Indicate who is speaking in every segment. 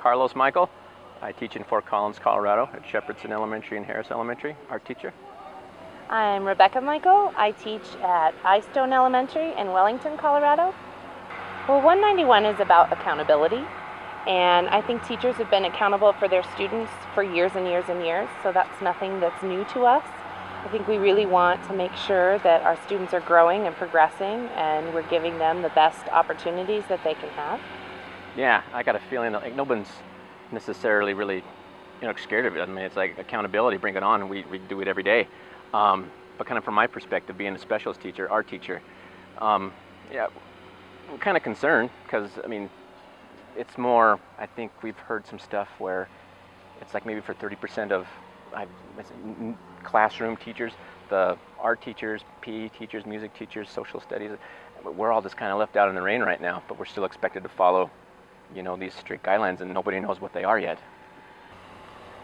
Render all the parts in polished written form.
Speaker 1: Carlos Meikel. I teach in Fort Collins, Colorado at Shepherdson Elementary and Harris Elementary, art teacher.
Speaker 2: I'm Rebecca Meikel. I teach at Eyestone Elementary in Wellington, Colorado. Well, 191 is about accountability, and I think teachers have been accountable for their students for years and years and years, so that's nothing that's new to us. I think we really want to make sure that our students are growing and progressing, and we're giving them the best opportunities that they can have.
Speaker 1: Yeah, I got a feeling that no one's necessarily really scared of it. I mean, it's like accountability, bring it on, and we do it every day. But kind of from my perspective, being a specialist teacher, art teacher, yeah, we're kind of concerned because, I mean, it's more, I think we've heard some stuff where it's like maybe for 30% of classroom teachers, the art teachers, PE teachers, music teachers, social studies, we're all just kind of left out in the rain right now, but we're still expected to follow, these strict guidelines, and nobody knows what they are yet.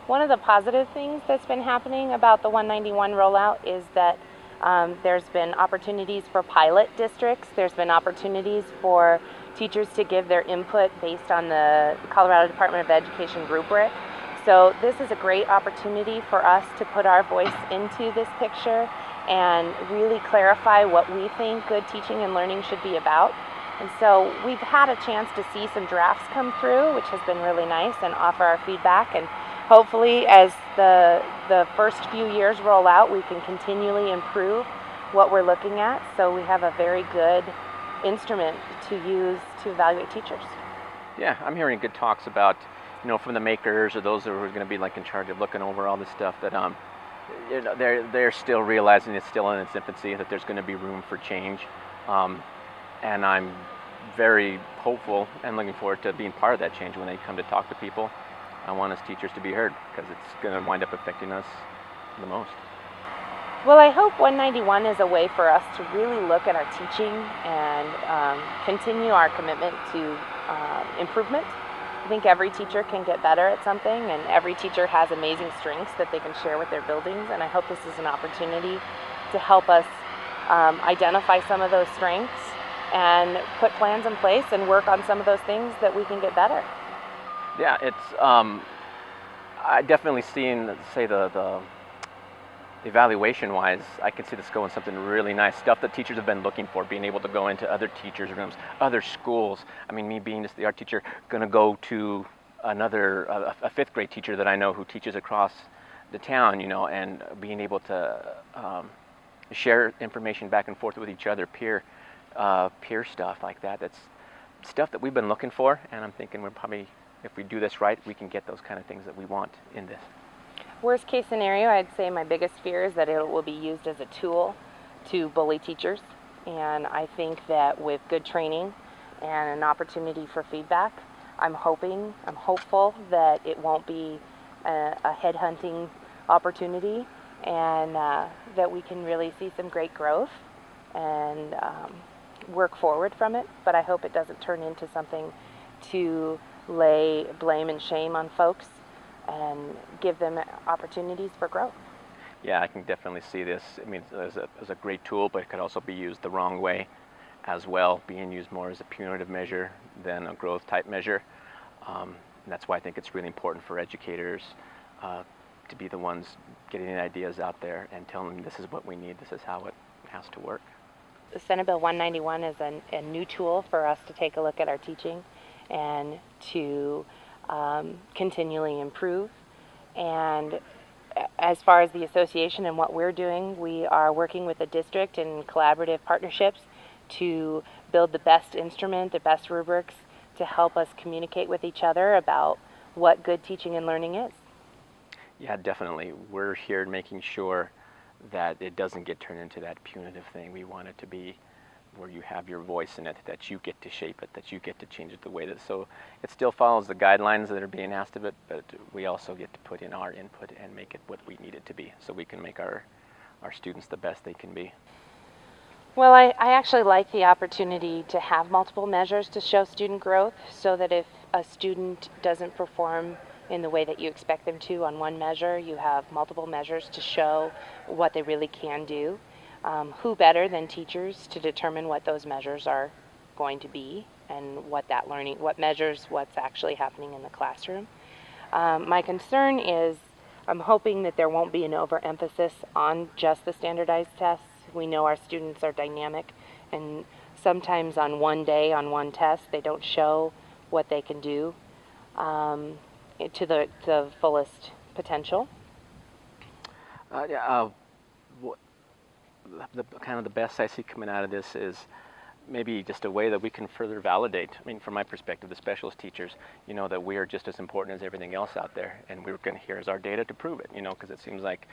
Speaker 2: One of the positive things that's been happening about the 191 rollout is that there's been opportunities for pilot districts. There's been opportunities for teachers to give their input based on the Colorado Department of Education rubric. So this is a great opportunity for us to put our voice into this picture and really clarify what we think good teaching and learning should be about. And so we've had a chance to see some drafts come through, which has been really nice, and offer our feedback. And hopefully, as the first few years roll out, we can continually improve what we're looking at, so we have a very good instrument to use to evaluate teachers.
Speaker 1: Yeah, I'm hearing good talks about, from the makers or those who are going to be like in charge of looking over all this stuff, that they're still realizing it's still in its infancy, that there's going to be room for change. And I'm very hopeful and looking forward to being part of that change when they come to talk to people. I want us teachers to be heard because it's going to wind up affecting us the most.
Speaker 2: Well, I hope 191 is a way for us to really look at our teaching and continue our commitment to improvement. I think every teacher can get better at something, and every teacher has amazing strengths that they can share with their buildings, and I hope this is an opportunity to help us identify some of those strengths and put plans in place and work on some of those things that we can get better.
Speaker 1: Yeah, it's I definitely seen, say, the evaluation-wise, I can see this going something really nice, stuff that teachers have been looking for, being able to go into other teachers' rooms, other schools. I mean, me being just the art teacher, going to go to a fifth grade teacher that I know who teaches across the town, and being able to share information back and forth with each other, peer stuff like that. That's stuff that we've been looking for, and I'm thinking we're probably, if we do this right, we can get those kind of things that we want in this.
Speaker 2: Worst case scenario, I'd say my biggest fear is that it will be used as a tool to bully teachers, and I think that with good training and an opportunity for feedback, I'm hopeful that it won't be a headhunting opportunity, and that we can really see some great growth and work forward from it. But I hope it doesn't turn into something to lay blame and shame on folks and give them opportunities for growth.
Speaker 1: Yeah, I can definitely see this. I mean, as a great tool, but it could also be used the wrong way as well, being used more as a punitive measure than a growth type measure. And that's why I think it's really important for educators to be the ones getting the ideas out there and telling them this is what we need, this is how it has to work.
Speaker 2: Senate Bill 191 is a new tool for us to take a look at our teaching and to continually improve. And as far as the association and what we're doing, we are working with the district in collaborative partnerships to build the best instrument, the best rubrics, to help us communicate with each other about what good teaching and learning is.
Speaker 1: Yeah, definitely. We're here making sure that it doesn't get turned into that punitive thing. We want it to be where you have your voice in it, that you get to shape it, that you get to change it the way that, so it still follows the guidelines that are being asked of it, but we also get to put in our input and make it what we need it to be, so we can make our students the best they can be.
Speaker 2: Well, I actually like the opportunity to have multiple measures to show student growth, so that if a student doesn't perform in the way that you expect them to on one measure, you have multiple measures to show what they really can do. Who better than teachers to determine what those measures are going to be? and what that learning, what measures what's actually happening in the classroom. My concern is I'm hoping that there won't be an overemphasis on just the standardized tests. We know our students are dynamic, and sometimes on one day, on one test, they don't show what they can do to the fullest potential.
Speaker 1: The kind of the best I see coming out of this is maybe just a way that we can further validate, I mean, from my perspective, the specialist teachers, you know, that we are just as important as everything else out there, and we're going to, here's our data to prove it, you know, because it seems like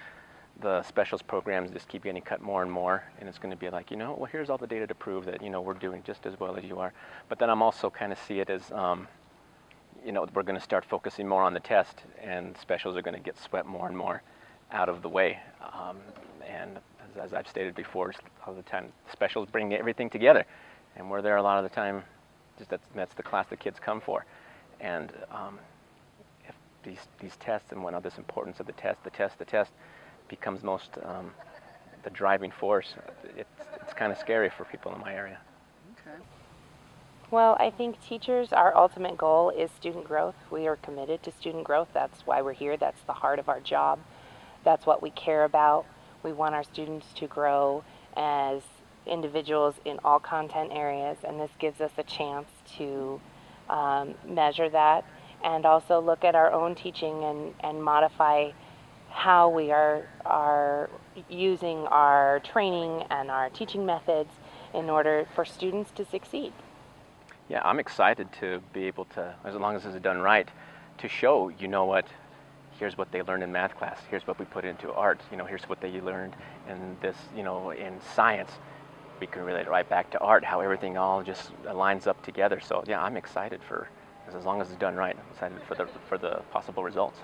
Speaker 1: the specialist programs just keep getting cut more and more, and it's going to be like, you know, well, here's all the data to prove that, you know, we're doing just as well as you are. But then I'm also kind of see it as, you know, we're going to start focusing more on the test, and specials are going to get swept more and more out of the way. And as I've stated before, all the time, specials bring everything together, and we're there a lot of the time. Just that's the class the kids come for. And if these tests and whatnot, this importance of the test becomes most the driving force. It's kind of scary for people in my area.
Speaker 3: Okay.
Speaker 2: Well, I think teachers, our ultimate goal is student growth. We are committed to student growth. That's why we're here. That's the heart of our job. That's what we care about. We want our students to grow as individuals in all content areas, and this gives us a chance to measure that and also look at our own teaching and modify how we are using our training and our teaching methods in order for students to succeed.
Speaker 1: Yeah, I'm excited to be able to, as long as it's done right, to show, you know what, here's what they learned in math class, here's what we put into art, you know, here's what they learned in this, you know, in science. We can relate it right back to art, how everything all just lines up together. So yeah, I'm excited for, as long as it's done right, I'm excited for the possible results.